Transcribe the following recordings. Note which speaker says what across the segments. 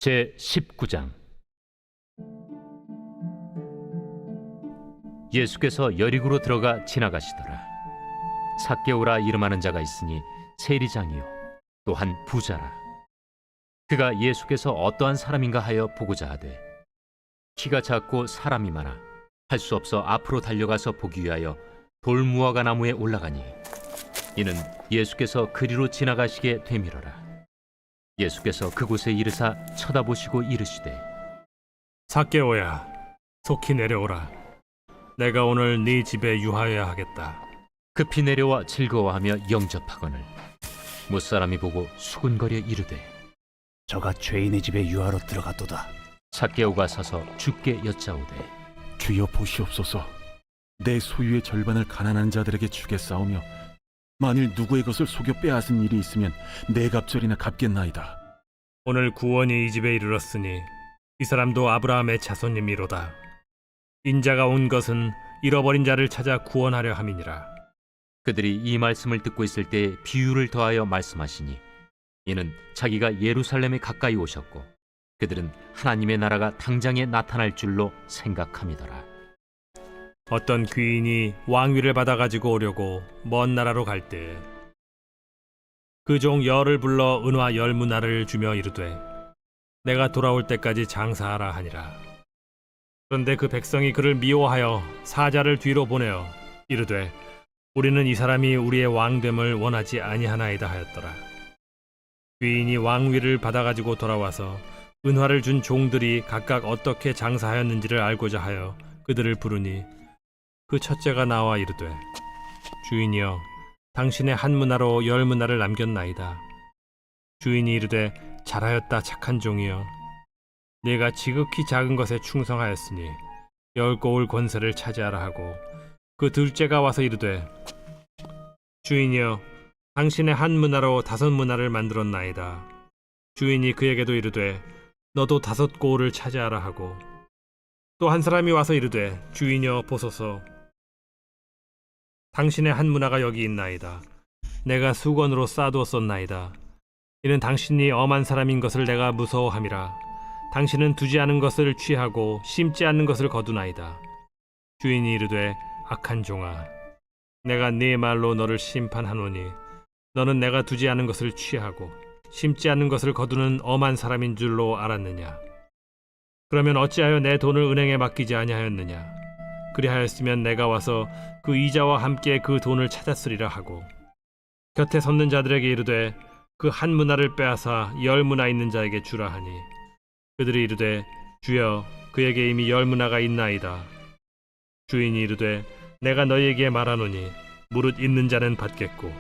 Speaker 1: 제19장. 예수께서 여리고로 들어가 지나가시더라. 삭개오라 이름하는 자가 있으니 세리장이요 또한 부자라. 그가 예수께서 어떠한 사람인가 하여 보고자 하되 키가 작고 사람이 많아 할 수 없어 앞으로 달려가서 보기 위하여 돌무화과 나무에 올라가니 이는 예수께서 그리로 지나가시게 되밀어라. 예수께서 그곳에 이르사 쳐다보시고 이르시되
Speaker 2: 삭개오야, 속히 내려오라. 내가 오늘 네 집에 유하여야 하겠다.
Speaker 1: 급히 내려와 즐거워하며 영접하거늘 못사람이 보고 수군거려 이르되
Speaker 3: 저가 죄인의 집에 유하러 들어갔도다.
Speaker 1: 삭개오가 서서 주께 여짜오되
Speaker 4: 주여 보시옵소서. 내 소유의 절반을 가난한 자들에게 주겠사오며 만일 누구의 것을 속여 빼앗은 일이 있으면 네 갑절이나 갚겠나이다.
Speaker 2: 오늘 구원이 이 집에 이르렀으니 이 사람도 아브라함의 자손님이로다. 인자가 온 것은 잃어버린 자를 찾아 구원하려 함이니라.
Speaker 1: 그들이 이 말씀을 듣고 있을 때 비유를 더하여 말씀하시니 이는 자기가 예루살렘에 가까이 오셨고 그들은 하나님의 나라가 당장에 나타날 줄로 생각함이더라.
Speaker 2: 어떤 귀인이 왕위를 받아가지고 오려고 먼 나라로 갈 때 그 종 열을 불러 은화 10문화를 주며 이르되 내가 돌아올 때까지 장사하라 하니라. 그런데 그 백성이 그를 미워하여 사자를 뒤로 보내어 이르되 우리는 이 사람이 우리의 왕됨을 원하지 아니하나이다 하였더라. 귀인이 왕위를 받아가지고 돌아와서 은화를 준 종들이 각각 어떻게 장사하였는지를 알고자 하여 그들을 부르니 그 첫째가 나와 이르되 주인이여, 당신의 한 문화로 10문화를 남겼나이다. 주인이 이르되 잘하였다 착한 종이여, 네가 지극히 작은 것에 충성하였으니 10고을 권세를 차지하라 하고 그 둘째가 와서 이르되 주인이여, 당신의 한 문화로 5문화를 만들었나이다. 주인이 그에게도 이르되 너도 5고을을 차지하라 하고 또 한 사람이 와서 이르되 주인이여 보소서, 당신의 한 문화가 여기 있나이다. 내가 수건으로 싸두었었나이다. 이는 당신이 엄한 사람인 것을 내가 무서워함이라. 당신은 두지 않은 것을 취하고 심지 않는 것을 거두나이다. 주인이 이르되 악한 종아, 내가 네 말로 너를 심판하노니 너는 내가 두지 않은 것을 취하고 심지 않는 것을 거두는 엄한 사람인 줄로 알았느냐? 그러면 어찌하여 내 돈을 은행에 맡기지 아니하였느냐? 그리하였으면 내가 와서 그 이자와 함께 그 돈을 찾았으리라 하고 곁에 섰는 자들에게 이르되 그 한 문화를 빼앗아 10문화 있는 자에게 주라 하니 그들이 이르되 주여, 그에게 이미 10문화가 있나이다. 주인이 이르되 내가 너희에게 말하노니 무릇 있는 자는 받겠고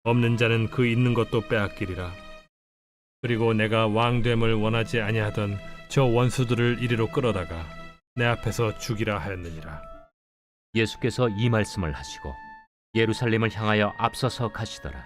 Speaker 2: 없는 자는 그 있는 것도 빼앗기리라. 그리고 내가 왕됨을 원하지 아니하던 저 원수들을 이리로 끌어다가 내 앞에서 죽이라 하였느니라.
Speaker 1: 예수께서 이 말씀을 하시고 예루살렘을 향하여 앞서서 가시더라.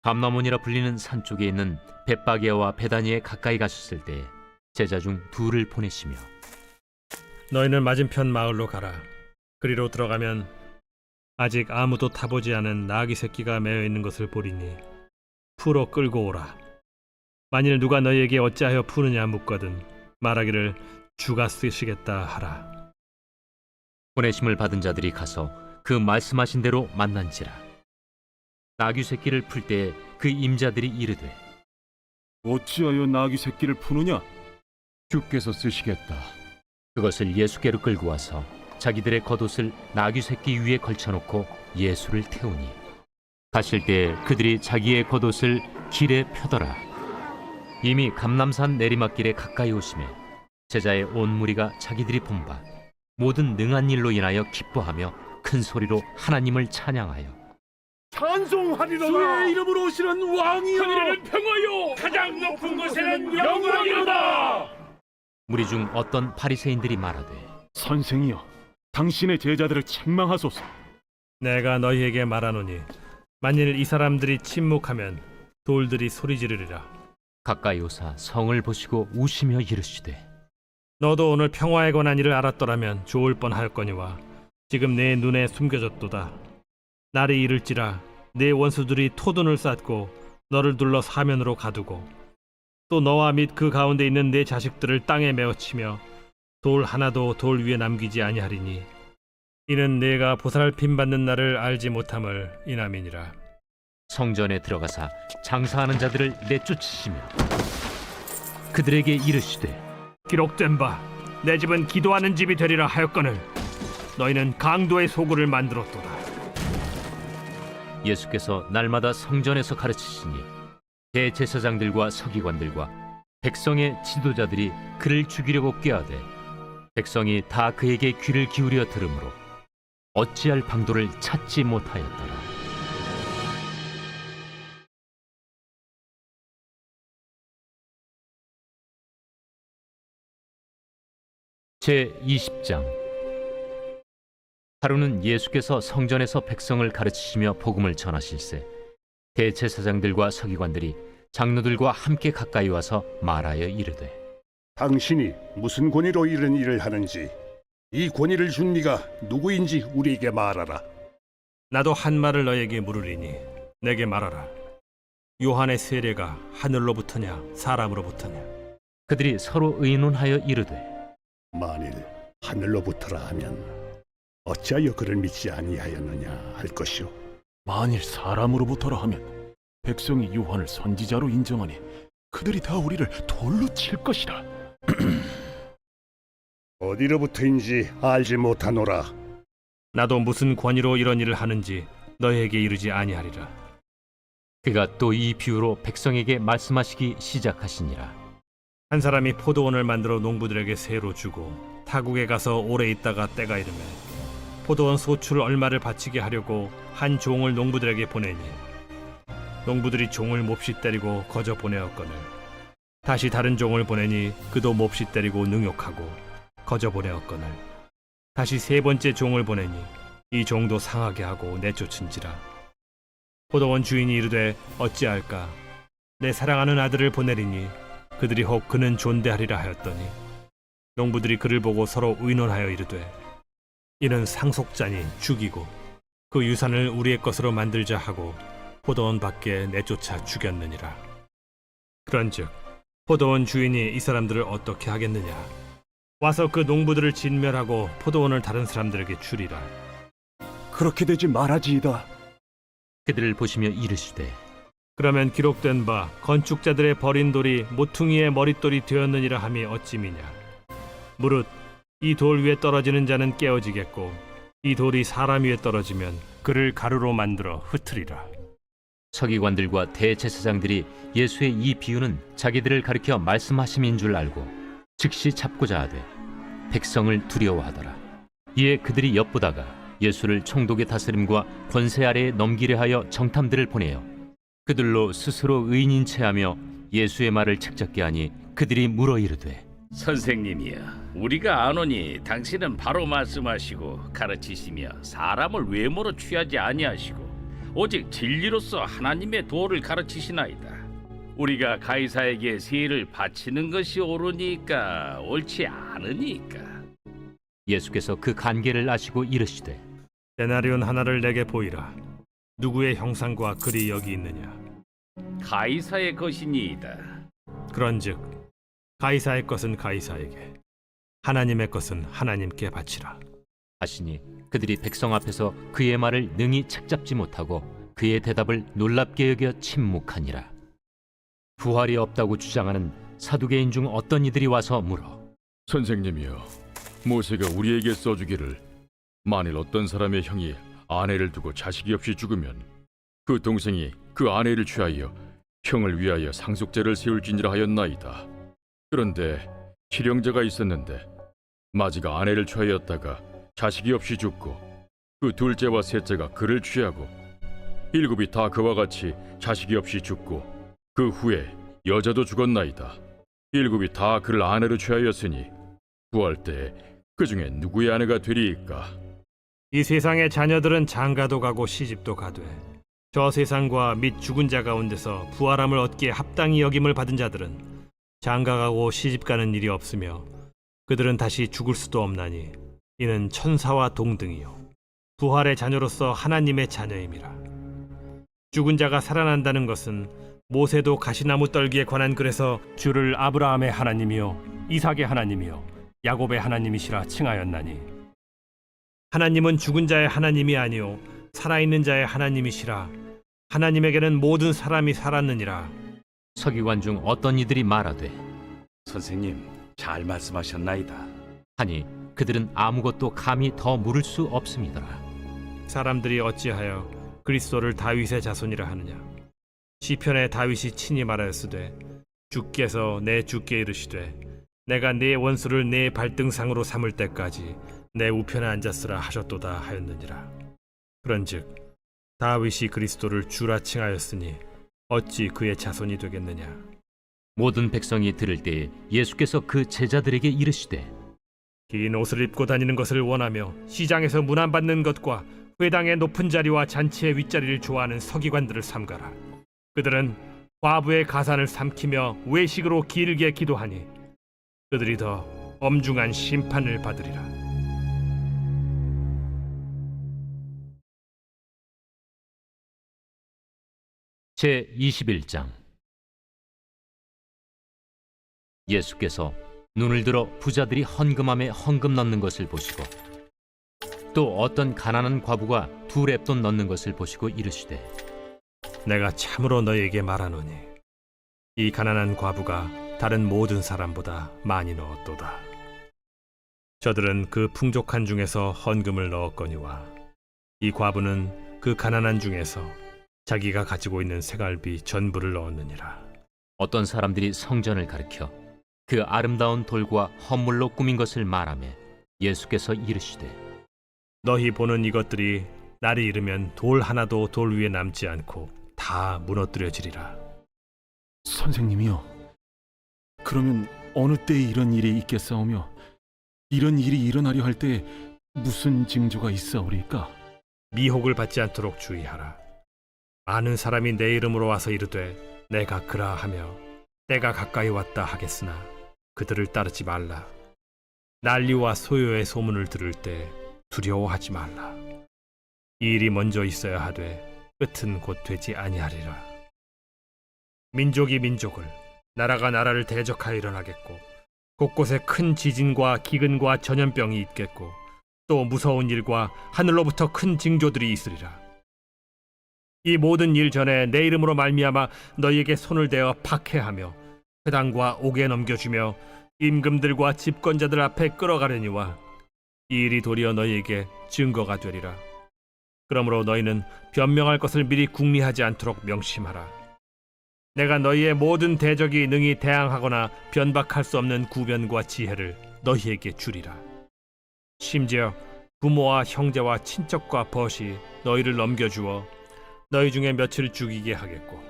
Speaker 1: 감나몬이라 불리는 산 쪽에 있는 벳바게와 베다니에 가까이 가셨을 때 제자 중 둘을 보내시며
Speaker 2: 너희는 맞은편 마을로 가라. 그리로 들어가면 아직 아무도 타보지 않은 나귀 새끼가 매어 있는 것을 보리니 풀어 끌고 오라. 만일 누가 너희에게 어찌하여 푸느냐 묻거든 말하기를 주가 쓰시겠다 하라.
Speaker 1: 보내심을 받은 자들이 가서 그 말씀하신 대로 만난지라. 나귀 새끼를 풀 때 그 임자들이 이르되
Speaker 4: 어찌하여 나귀 새끼를 푸느냐?
Speaker 5: 주께서 쓰시겠다.
Speaker 1: 그것을 예수께로 끌고 와서 자기들의 겉옷을 나귀 새끼 위에 걸쳐놓고 예수를 태우니 가실 때 그들이 자기의 겉옷을 길에 펴더라. 이미 감람산 내리막길에 가까이 오심에 제자의 온 무리가 자기들이 본 바 모든 능한 일로 인하여 기뻐하며 큰 소리로 하나님을 찬양하여
Speaker 4: 찬송하리로다. 주의 이름으로 오시는 왕이여,
Speaker 6: 하늘에는 평화요 가장 높은 곳에는 영광이로다.
Speaker 1: 무리 중 어떤 바리새인들이 말하되
Speaker 4: 선생이여, 당신의 제자들을 책망하소서.
Speaker 2: 내가 너희에게 말하노니 만일 이 사람들이 침묵하면 돌들이 소리 지르리라.
Speaker 1: 가까이 오사 성을 보시고 우시며 이르시되
Speaker 2: 너도 오늘 평화에 관한 일을 알았더라면 좋을 뻔하였거니와 지금 내 눈에 숨겨졌도다. 날이 이를지라 내 원수들이 토둔을 쌓고 너를 둘러 사면으로 가두고 또 너와 및 그 가운데 있는 내 자식들을 땅에 메어치며 돌 하나도 돌 위에 남기지 아니하리니 이는 내가 보살핌 받는 날을 알지 못함을 인함이니라.
Speaker 1: 성전에 들어가사 장사하는 자들을 내쫓으시며 그들에게 이르시되
Speaker 2: 기록된 바 내 집은 기도하는 집이 되리라 하였거늘 너희는 강도의 소굴을 만들었도다.
Speaker 1: 예수께서 날마다 성전에서 가르치시니 대제사장들과 서기관들과 백성의 지도자들이 그를 죽이려고 꾀하되 백성이 다 그에게 귀를 기울여 들으므로 어찌할 방도를 찾지 못하였더라. 제20장. 하루는 예수께서 성전에서 백성을 가르치시며 복음을 전하실세 대제사장들과 서기관들이 장로들과 함께 가까이 와서 말하여 이르되
Speaker 7: 당신이 무슨 권위로 이런 일을 하는지 이 권위를 준 네가 누구인지 우리에게 말하라.
Speaker 2: 나도 한 말을 너에게 물으리니 내게 말하라. 요한의 세례가 하늘로부터냐 사람으로부터냐?
Speaker 1: 그들이 서로 의논하여 이르되
Speaker 7: 만일 하늘로부터라 하면 어찌하여 그를 믿지 아니하였느냐 할 것이요.
Speaker 4: 만일 사람으로부터라 하면 백성이 요한을 선지자로 인정하니 그들이 다 우리를 돌로 칠 것이라.
Speaker 7: 어디로부터인지 알지 못하노라.
Speaker 2: 나도 무슨 권위로 이런 일을 하는지 너에게 이르지 아니하리라.
Speaker 1: 그가 또 이 비유로 백성에게 말씀하시기 시작하시니라.
Speaker 2: 한 사람이 포도원을 만들어 농부들에게 세로 주고 타국에 가서 오래 있다가 때가 이르매 포도원 소출 얼마를 바치게 하려고 한 종을 농부들에게 보내니 농부들이 종을 몹시 때리고 거저 보내었거늘 다시 다른 종을 보내니 그도 몹시 때리고 능욕하고 거저 보내었거늘 다시 세 번째 종을 보내니 이 종도 상하게 하고 내쫓은지라. 포도원 주인이 이르되 어찌할까? 내 사랑하는 아들을 보내리니 그들이 혹 그는 존대하리라 하였더니 농부들이 그를 보고 서로 의논하여 이르되 이는 상속자니 죽이고 그 유산을 우리의 것으로 만들자 하고 포도원 밖에 내쫓아 죽였느니라. 그런즉 포도원 주인이 이 사람들을 어떻게 하겠느냐? 와서 그 농부들을 진멸하고 포도원을 다른 사람들에게 주리라.
Speaker 3: 그렇게 되지 말아지이다.
Speaker 1: 그들을 보시며 이르시되
Speaker 2: 그러면 기록된 바 건축자들의 버린 돌이 모퉁이의 머릿돌이 되었느니라 함이 어찌미냐? 무릇 이 돌 위에 떨어지는 자는 깨어지겠고 이 돌이 사람 위에 떨어지면 그를 가루로 만들어 흩으리라.
Speaker 1: 서기관들과 대제사장들이 예수의 이 비유는 자기들을 가리켜 말씀하심인 줄 알고 즉시 잡고자 하되 백성을 두려워하더라. 이에 그들이 엿보다가 예수를 총독의 다스림과 권세 아래에 넘기려 하여 정탐들을 보내어 그들로 스스로 의인인 체하며 예수의 말을 책잡게 하니 그들이 물어 이르되
Speaker 6: 선생님이여, 우리가 아노니 당신은 바로 말씀하시고 가르치시며 사람을 외모로 취하지 아니하시고 오직 진리로서 하나님의 도를 가르치시나이다. 우리가 가이사에게 세를 바치는 것이 옳으니까 옳지 않으니까.
Speaker 1: 예수께서 그 간계를 아시고 이르시되
Speaker 2: 데나리온 하나를 내게 보이라. 누구의 형상과 글이 여기 있느냐?
Speaker 6: 가이사의 것이니이다.
Speaker 2: 그런즉 가이사의 것은 가이사에게, 하나님의 것은 하나님께 바치라.
Speaker 1: 하시니 그들이 백성 앞에서 그의 말을 능히 책잡지 못하고 그의 대답을 놀랍게 여겨 침묵하니라. 부활이 없다고 주장하는 사두개인 중 어떤 이들이 와서 물어
Speaker 5: 선생님이여, 모세가 우리에게 써주기를 만일 어떤 사람의 형이 아내를 두고 자식이 없이 죽으면 그 동생이 그 아내를 취하여 형을 위하여 상속제를 세울지니라 하였나이다. 그런데 실형자가 있었는데 마지가 아내를 취하였다가 자식이 없이 죽고 그 둘째와 셋째가 그를 취하고 일곱이 다 그와 같이 자식이 없이 죽고 그 후에 여자도 죽었나이다. 일곱이 다 그를 아내로 취하였으니 구할 때 그 중에 누구의 아내가 되리이까?
Speaker 2: 이 세상의 자녀들은 장가도 가고 시집도 가되 저 세상과 및 죽은 자 가운데서 부활함을 얻기에 합당히 여김을 받은 자들은 장가가고 시집가는 일이 없으며 그들은 다시 죽을 수도 없나니 이는 천사와 동등이요 부활의 자녀로서 하나님의 자녀임이라. 죽은 자가 살아난다는 것은 모세도 가시나무 떨기에 관한 글에서
Speaker 6: 주를 아브라함의 하나님이요 이삭의 하나님이요 야곱의 하나님이시라 칭하였나니
Speaker 2: 하나님은 죽은 자의 하나님이 아니요 살아있는 자의 하나님이시라. 하나님에게는 모든 사람이 살았느니라.
Speaker 1: 서기관 중 어떤 이들이 말하되
Speaker 3: 선생님, 잘 말씀하셨나이다.
Speaker 1: 하니 그들은 아무것도 감히 더 물을 수 없음이더라.
Speaker 2: 사람들이 어찌하여 그리스도를 다윗의 자손이라 하느냐. 시편에 다윗이 친히 말하였으되 주께서 내 주께 이르시되 내가 네 원수를 네 발등상으로 삼을 때까지 내 우편에 앉았으라 하셨도다 하였느니라. 그런즉 다윗이 그리스도를 주라 칭하였으니 어찌 그의 자손이 되겠느냐.
Speaker 1: 모든 백성이 들을 때에 예수께서 그 제자들에게 이르시되
Speaker 2: 긴 옷을 입고 다니는 것을 원하며 시장에서 문안받는 것과 회당의 높은 자리와 잔치의 윗자리를 좋아하는 서기관들을 삼가라. 그들은 과부의 가산을 삼키며 외식으로 길게 기도하니 그들이 더 엄중한 심판을 받으리라.
Speaker 1: 제 21장. 예수께서 눈을 들어 부자들이 헌금함에 헌금 넣는 것을 보시고 또 어떤 가난한 과부가 2렙돈 넣는 것을 보시고 이르시되
Speaker 2: 내가 참으로 너희에게 말하노니 이 가난한 과부가 다른 모든 사람보다 많이 넣었도다. 저들은 그 풍족한 중에서 헌금을 넣었거니와 이 과부는 그 가난한 중에서 자기가 가지고 있는 생활비 전부를 넣었느니라.
Speaker 1: 어떤 사람들이 성전을 가리켜 그 아름다운 돌과 헌물로 꾸민 것을 말하며 예수께서 이르시되
Speaker 2: 너희 보는 이것들이 날이 이르면 돌 하나도 돌 위에 남지 않고 다 무너뜨려지리라.
Speaker 4: 선생님이요. 그러면 어느 때에 이런 일이 있겠사오며 이런 일이 일어나려 할 때에 무슨 징조가 있사오리까?
Speaker 2: 미혹을 받지 않도록 주의하라. 많은 사람이 내 이름으로 와서 이르되 내가 그라하며 때가 가까이 왔다 하겠으나 그들을 따르지 말라. 난리와 소요의 소문을 들을 때 두려워하지 말라. 이 일이 먼저 있어야 하되 끝은 곧 되지 아니하리라. 민족이 민족을, 나라가 나라를 대적하여 일어나겠고 곳곳에 큰 지진과 기근과 전염병이 있겠고 또 무서운 일과 하늘로부터 큰 징조들이 있으리라. 이 모든 일 전에 내 이름으로 말미암아 너희에게 손을 대어 박해하며 회당과 옥에 넘겨주며 임금들과 집권자들 앞에 끌어가려니와 이 일이 도리어 너희에게 증거가 되리라. 그러므로 너희는 변명할 것을 미리 궁리하지 않도록 명심하라. 내가 너희의 모든 대적이 능히 대항하거나 변박할 수 없는 구변과 지혜를 너희에게 주리라. 심지어 부모와 형제와 친척과 벗이 너희를 넘겨주어 너희 중에 며칠 죽이게 하겠고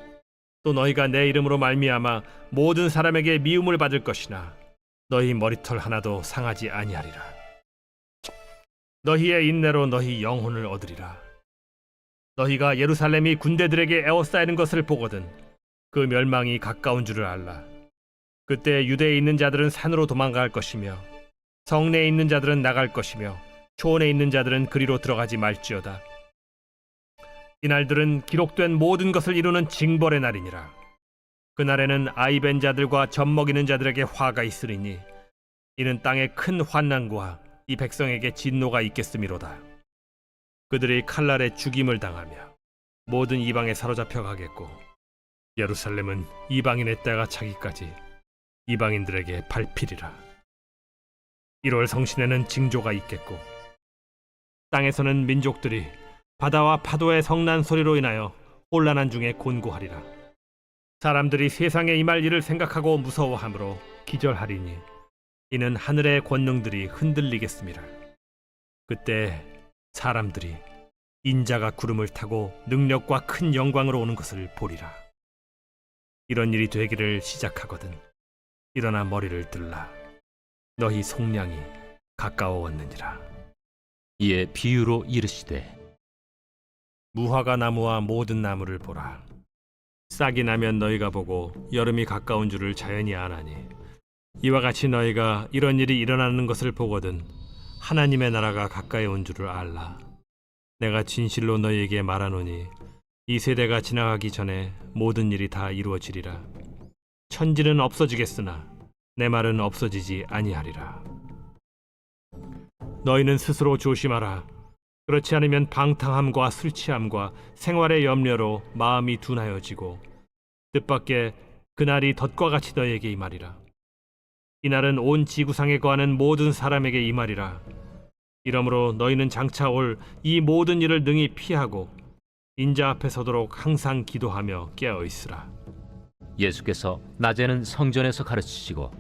Speaker 2: 또 너희가 내 이름으로 말미암아 모든 사람에게 미움을 받을 것이나 너희 머리털 하나도 상하지 아니하리라. 너희의 인내로 너희 영혼을 얻으리라. 너희가 예루살렘이 군대들에게 에워싸이는 것을 보거든 그 멸망이 가까운 줄을 알라. 그때 유대에 있는 자들은 산으로 도망갈 것이며 성내에 있는 자들은 나갈 것이며 초원에 있는 자들은 그리로 들어가지 말지어다. 이날들은 기록된 모든 것을 이루는 징벌의 날이니라. 그날에는 아이 벤 자들과 젖 먹이는 자들에게 화가 있으리니 이는 땅에 큰 환난과 이 백성에게 진노가 있겠음이로다. 그들이 칼날에 죽임을 당하며 모든 이방에 사로잡혀 가겠고 예루살렘은 이방인의 때가 차기까지 이방인들에게 밟히리라. 1월 성신에는 징조가 있겠고 땅에서는 민족들이 바다와 파도의 성난 소리로 인하여 혼란한 중에 곤고하리라. 사람들이 세상에 임할 일을 생각하고 무서워하므로 기절하리니 이는 하늘의 권능들이 흔들리겠음이라. 그때 사람들이 인자가 구름을 타고 능력과 큰 영광으로 오는 것을 보리라. 이런 일이 되기를 시작하거든 일어나 머리를 들라. 너희 속량이 가까워왔느니라.
Speaker 1: 이에 비유로 이르시되
Speaker 2: 무화과 나무와 모든 나무를 보라. 싹이 나면 너희가 보고 여름이 가까운 줄을 자연히 아나니 이와 같이 너희가 이런 일이 일어나는 것을 보거든 하나님의 나라가 가까이 온 줄을 알라. 내가 진실로 너희에게 말하노니 이 세대가 지나가기 전에 모든 일이 다 이루어지리라. 천지는 없어지겠으나 내 말은 없어지지 아니하리라. 너희는 스스로 조심하라. 그렇지 않으면 방탕함과 술 취함과 생활의 염려로 마음이 둔하여지고 뜻밖의 그날이 덫과 같이 너희에게 임하리라. 이날은 온 지구상에 거하는 모든 사람에게 임하리라. 이러므로 너희는 장차 올 이 모든 일을 능히 피하고 인자 앞에 서도록 항상 기도하며 깨어 있으라.
Speaker 1: 예수께서 낮에는 성전에서 가르치시고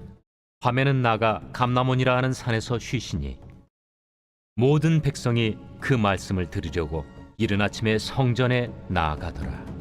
Speaker 1: 밤에는 나가 감람원이라 하는 산에서 쉬시니 모든 백성이 그 말씀을 들으려고 이른 아침에 성전에 나아가더라.